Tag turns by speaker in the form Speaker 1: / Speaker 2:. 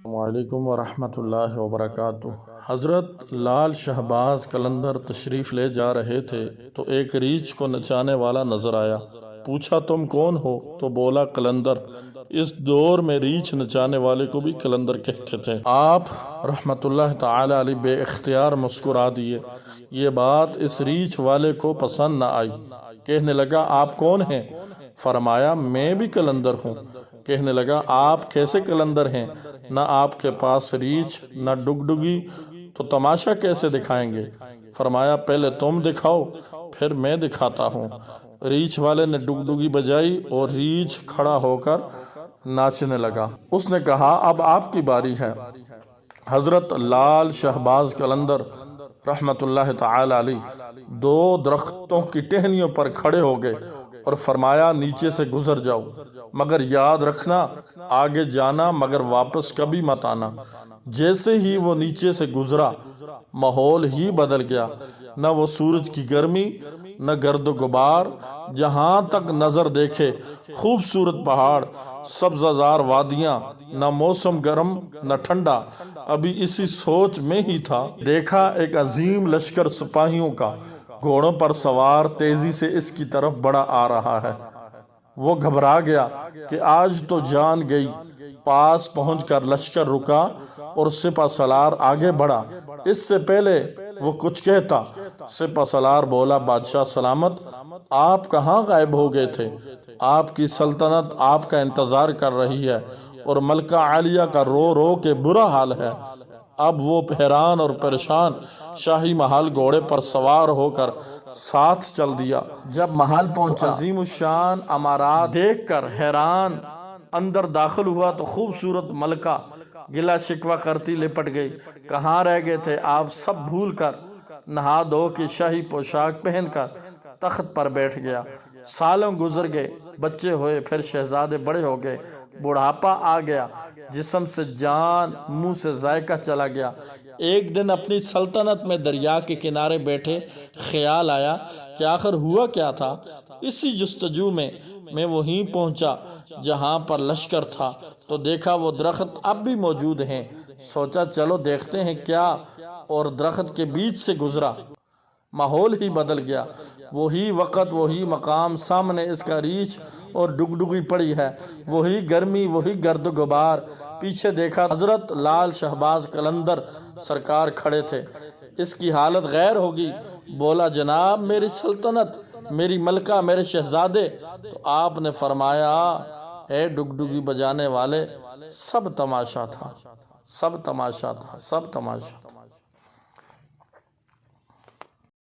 Speaker 1: وعلیکم ورحمۃ اللہ وبرکاتہ۔ حضرت لال شہباز قلندر تشریف لے جا رہے تھے تو ایک ریچھ کو نچانے والا نظر آیا۔ پوچھا تم کون ہو؟ تو بولا قلندر۔ اس دور میں ریچھ نچانے والے کو بھی قلندر کہتے تھے۔ آپ رحمت اللہ تعالی علیہ بے اختیار مسکرا دیے۔ یہ بات اس ریچھ والے کو پسند نہ آئی۔ کہنے لگا آپ کون ہیں؟ فرمایا میں بھی قلندر ہوں۔ کہنے لگا آپ کیسے قلندر ہیں؟ نہ آپ کے پاس ریچھ نہ ڈگڈگی، تو تماشا کیسے دکھائیں گے؟ فرمایا پہلے تم دکھاؤ پھر میں دکھاتا ہوں۔ ریچھ والے نے ڈگڈگی بجائی اور ریچھ کھڑا ہو کر ناچنے لگا۔ اس نے کہا اب آپ کی باری ہے۔ حضرت لال شہباز قلندر رحمت اللہ تعالی علیہ دو درختوں کی ٹہنیوں پر کھڑے ہو گئے اور فرمایا نیچے سے گزر جاؤ، مگر یاد رکھنا آگے جانا مگر واپس کبھی مت آنا۔ جیسے ہی وہ نیچے سے گزرا ماحول ہی بدل گیا، نہ وہ سورج کی گرمی نہ گرد و غبار، جہاں تک نظر دیکھے خوبصورت پہاڑ، سبززار وادیاں، نہ موسم گرم نہ ٹھنڈا۔ ابھی اسی سوچ میں ہی تھا، دیکھا ایک عظیم لشکر سپاہیوں کا گھوڑوں پر سوار تیزی سے اس کی طرف بڑھا آ رہا ہے۔ وہ گھبرا گیا کہ آج تو جان گئی۔ پاس پہنچ کر لشکر رکا اور سپہ سالار آگے بڑھا۔ اس سے پہلے وہ کچھ کہتا سپہ سالار بولا بادشاہ سلامت، آپ کہاں غائب ہو گئے تھے؟ آپ کی سلطنت آپ کا انتظار کر رہی ہے اور ملکہ عالیہ کا رو رو کے برا حال ہے۔ اب وہ حیران اور پریشان شاہی محل گھوڑے پر سوار ہو کر ساتھ چل دیا۔ جب محل پہنچا عظیم الشان عمارات دیکھ کر حیران اندر داخل ہوا تو خوبصورت ملکہ گلہ شکوہ کرتی لپٹ گئی۔ کہاں رہ گئے تھے آپ؟ سب بھول کر نہا دھو کے شاہی پوشاک پہن کر تخت پر بیٹھ گیا۔ سالوں گزر گئے، بچے ہوئے، پھر شہزادے بڑے ہو گئے، بڑھاپا آ گیا، جسم سے جان، منہ سے ذائقہ چلا گیا۔ ایک دن اپنی سلطنت میں دریا کے کنارے بیٹھے خیال آیا کہ آخر ہوا کیا تھا۔ اسی جستجو میں وہیں پہنچا جہاں پر لشکر تھا تو دیکھا وہ درخت اب بھی موجود ہیں۔ سوچا چلو دیکھتے ہیں کیا، اور درخت کے بیچ سے گزرا۔ ماحول ہی بدل گیا، وہی وقت وہی مقام، سامنے اس کا ریچھ اور ڈگڈگی پڑی ہے، وہی گرمی وہی گرد و غبار۔ پیچھے دیکھا حضرت لال شہباز قلندر سرکار کھڑے تھے۔ اس کی حالت غیر ہوگی۔ بولا جناب میری سلطنت، میری ملکہ، میرے شہزادے۔ تو آپ نے فرمایا اے ڈگڈگی بجانے والے، سب تماشا تھا، سب تماشا تھا، سب تماشا تھا۔